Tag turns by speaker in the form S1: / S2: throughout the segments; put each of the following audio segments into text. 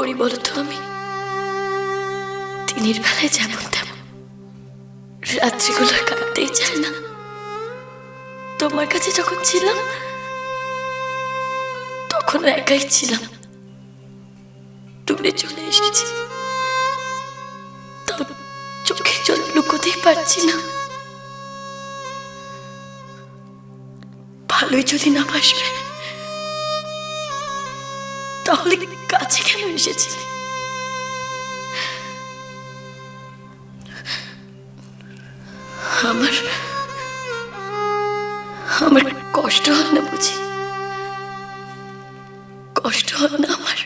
S1: করি বলতো? আমি দিনের বেলায় যেমন তেমন, রাত্রিগুলো কাটতেই চায় না। তোমার কাছে যখন ছিলাম তখন একাই ছিলাম, দূরে চলে এসেছি, তাও চোখে জল লুকোতেই পারছি না। ভালোই যদি না বাসবে তাহলে কাছে কেন এসেছি? আমার আমার কষ্ট হয় না বুঝি? কষ্ট হয় না আমার?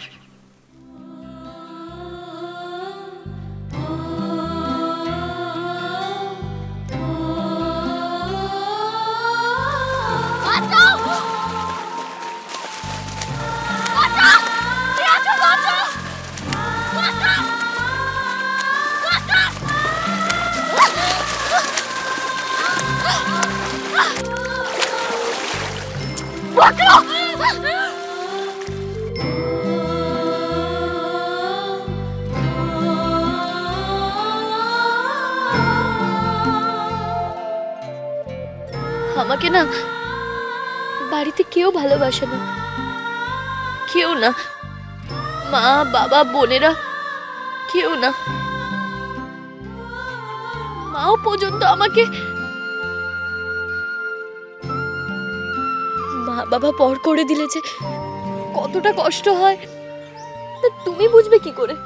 S1: আমাকে না বাড়িতে কেউ ভালোবাসে না, কেউ না। মা বাবা বোনেরা কেউ না। মাও পর্যন্ত আমাকে, মা বাবা পর করে দিলে যে কতটা কষ্ট হয় তা তুমি বুঝবে কি করে?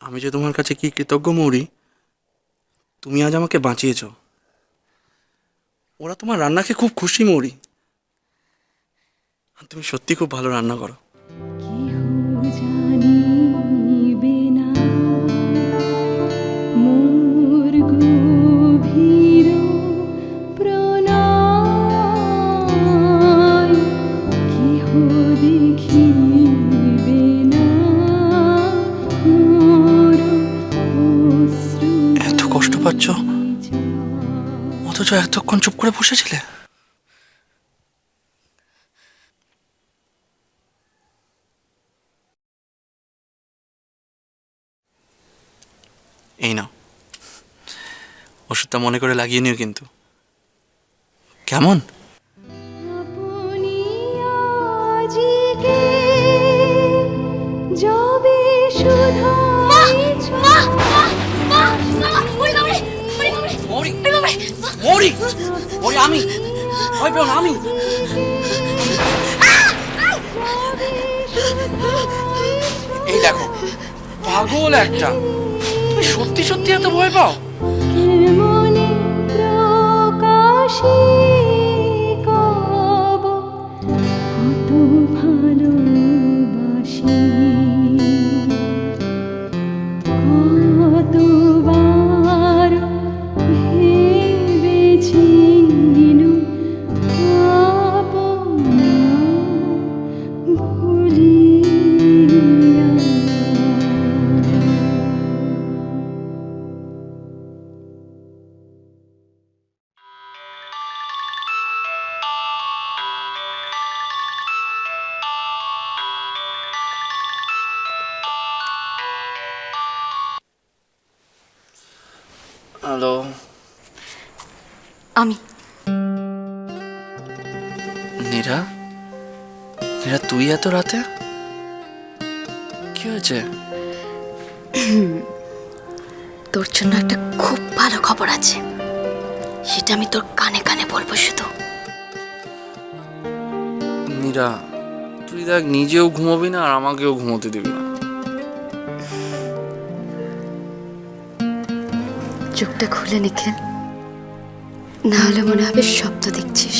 S2: আমি যে তোমার কাছে কি কৃতজ্ঞ মৌরি, তুমি আজ আমাকে বাঁচিয়েছ। ওরা তোমার রান্না খেয়ে খুব খুশি মৌরি, তুমি সত্যি খুব ভালো রান্না করো। এত কষ্ট পাচ্ছ অথচ এতক্ষণ চুপ করে বসেছিলে? এই নাও ওষুধটা মনে করে লাগিয়ে নিও কিন্তু, কেমন? আমি ভয় পেও না, আমি এই দেখো পাগল একটা, তুমি সত্যি সত্যি এত ভয় পাও?
S3: মনে প্রকাশে কব কত ভালোবাসি, কতবার ভেবেছিনু আপনার ভুলিয়া।
S2: হ্যালো,
S1: আমি
S2: নীরা? নীরা, তুই এত রাতে? কি হয়েছে?
S1: তোর জন্য একটা খুব ভালো খবর আছে, সেটা আমি তোর কানে কানে বলবো শুধু।
S2: নীরা, তুই দেখ নিজেও ঘুমোবি না আর আমাকেও ঘুমোতে দিবি না।
S1: চোখটা খুলে নিখিল, না হলে মনে হবে স্বপ্ন দেখছিস।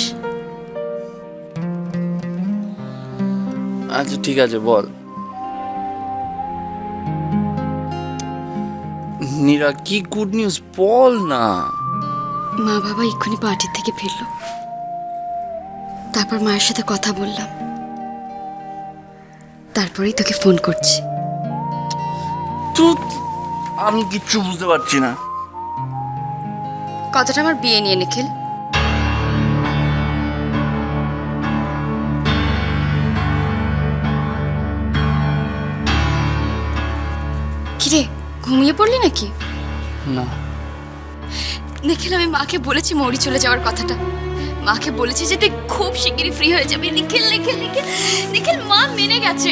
S2: আচ্ছা ঠিক আছে, বল। নীরা, কি গুড নিউজ বল না।
S1: মা বাবা এক্ষুনি পার্টির থেকে ফিরলো, তারপর মায়ের সাথে কথা বললাম, তারপরেই তোকে ফোন করছি।
S2: তুই, আমি কিচ্ছু বুঝতে পারছি না।
S1: কথাটা আমার বিয়ে নিয়ে নিখিল। কিরে, ঘুমিয়ে পড়লি নাকি?
S2: না,
S1: নিখিল, আমি মাকে বলেছি মৌরি চলে যাওয়ার কথাটা। মাকে বলেছি যে তুই খুব শিগগিরই ফ্রি হয়ে যাবি। নিখিল নিখিল নিখিল নিখিল, মা মেনে গেছে।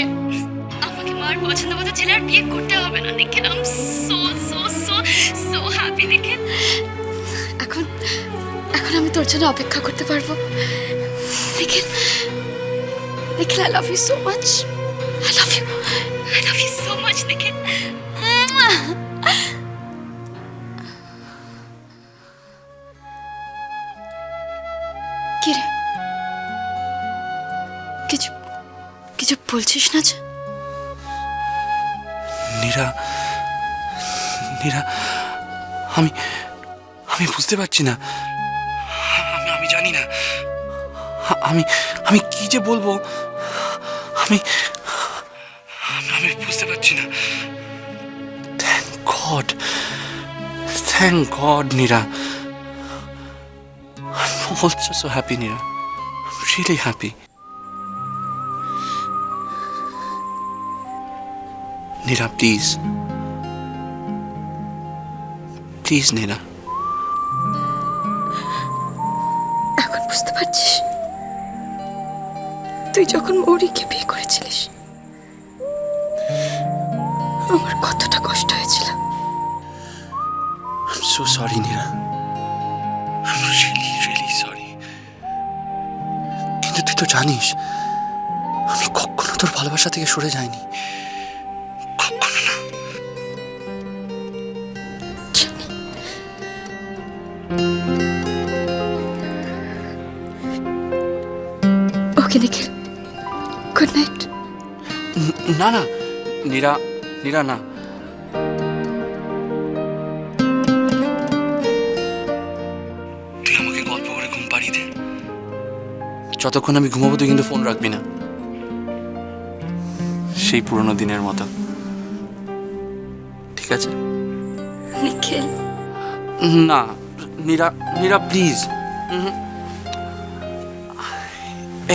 S1: আমাকে মার পছন্দ মতো ছেলে আর বিয়ে করতে হবে না। Nikhil, I am so so so so happy Nikhil. এখন এখন আমি তোর জন্য অপেক্ষা করতে পারবো। Nikhil Nikhil, I love you so much. I love you, I love you so much Nikhil. কিরে, কিছু কিছু বলছিস না যে?
S2: নীরা, নীরা, আমি আমি বুঝতে পারছি না। আমি জানি না আমি আমি কি যে বলবো। আমি আমি বুঝতে পারছি না। Thank God Neera. I'm also so happy, Neera. I'm really happy. Neera, please. Please, Neera.
S1: এখন বুঝতে পারছিস তুই যখন মৌরিকে বিয়ে করেছিলিস আমার কতটা কষ্ট হয়েছিল।
S2: I'm so sorry, Neera. I'm really sorry. কিন্তু তুই তো জানিস আমি কখনো তোর ভালোবাসা থেকে সরে যাইনি, কখনো না।
S1: জানি। ওকে নিখিল, গুড নাইট।
S2: না না নীরা, নীরা না। তুই আমাকে গল্প করে ঘুম পাড়িয়ে দে। যতক্ষণ আমি ঘুমাবো তুই কিন্তু ফোন রাখবি না, সেই পুরোনো দিনের মতো, ঠিক আছে?
S1: নিখিল,
S2: না নীরা, নীরা প্লিজ।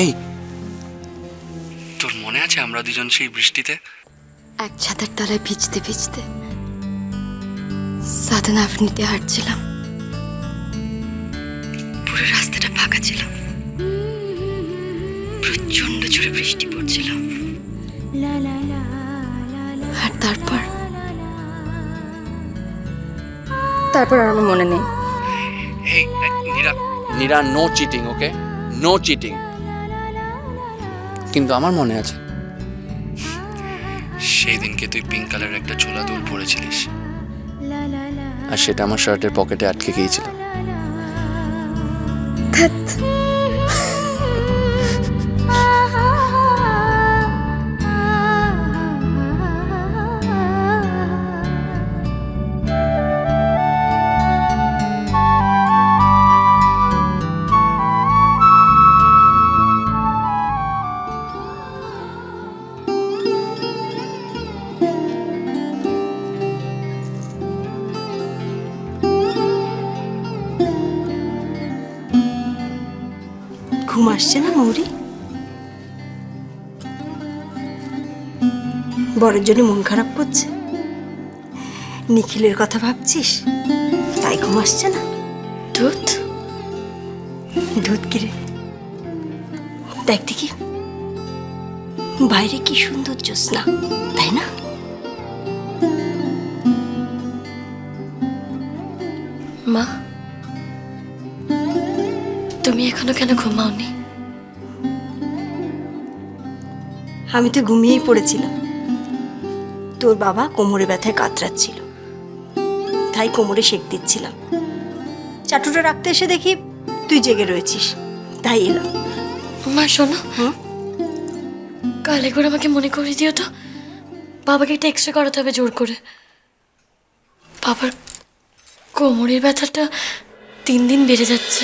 S2: এই, তোর মনে আছে আমরা দুজন সেই বৃষ্টিতে
S1: এক ছাতার তলায় ভিজতে ভিজতে সাধন আফনিতে হাঁটছিলাম, পুরো রাস্তাটা ফাঁকা ছিল, প্রচন্ড জোরে বৃষ্টি পড়ছিল, আর তারপর তারপর আর আমার মনে নেই।
S2: এই Nira, Nira, no cheating, okay? No cheating. কিন্তু আমার মনে আছে সেই দিনকে তুই পিঙ্ক কালারের একটা ছোলা দোল পরেছিলিস, আর সেটা আমার শার্টের পকেটে আটকে গিয়েছিল।
S4: ঘুম আসছে না মৌরি? বরের জন্য মন খারাপ করছে? নিখিলের কথা ভাবছিস তাই ঘুম আসছে না?
S1: দুধ
S4: দুধ কিরে দেখ দেখি, বাইরে কি সুন্দর জ্যোৎস্না, তাই না?
S1: মা, তুমি এখনো কেন ঘুমাওনি?
S4: আমি তো ঘুমিয়েই পড়েছিলাম। তোর বাবা কোমরে ব্যথায় কাতরাচ্ছিল, তাই কোমরে সেঁক দিচ্ছিলাম। চাটুটা রাখতে এসে দেখি তুই জেগে রয়েছিস, তাই এলাম।
S1: মা শোনো,
S4: হুম?
S1: কালে করে আমাকে মনে করিয়ে দিও তো, বাবাকে একটা এক্সরে করাতে হবে জোর করে। বাবার কোমরের ব্যথাটা দিন দিন বেড়ে যাচ্ছে।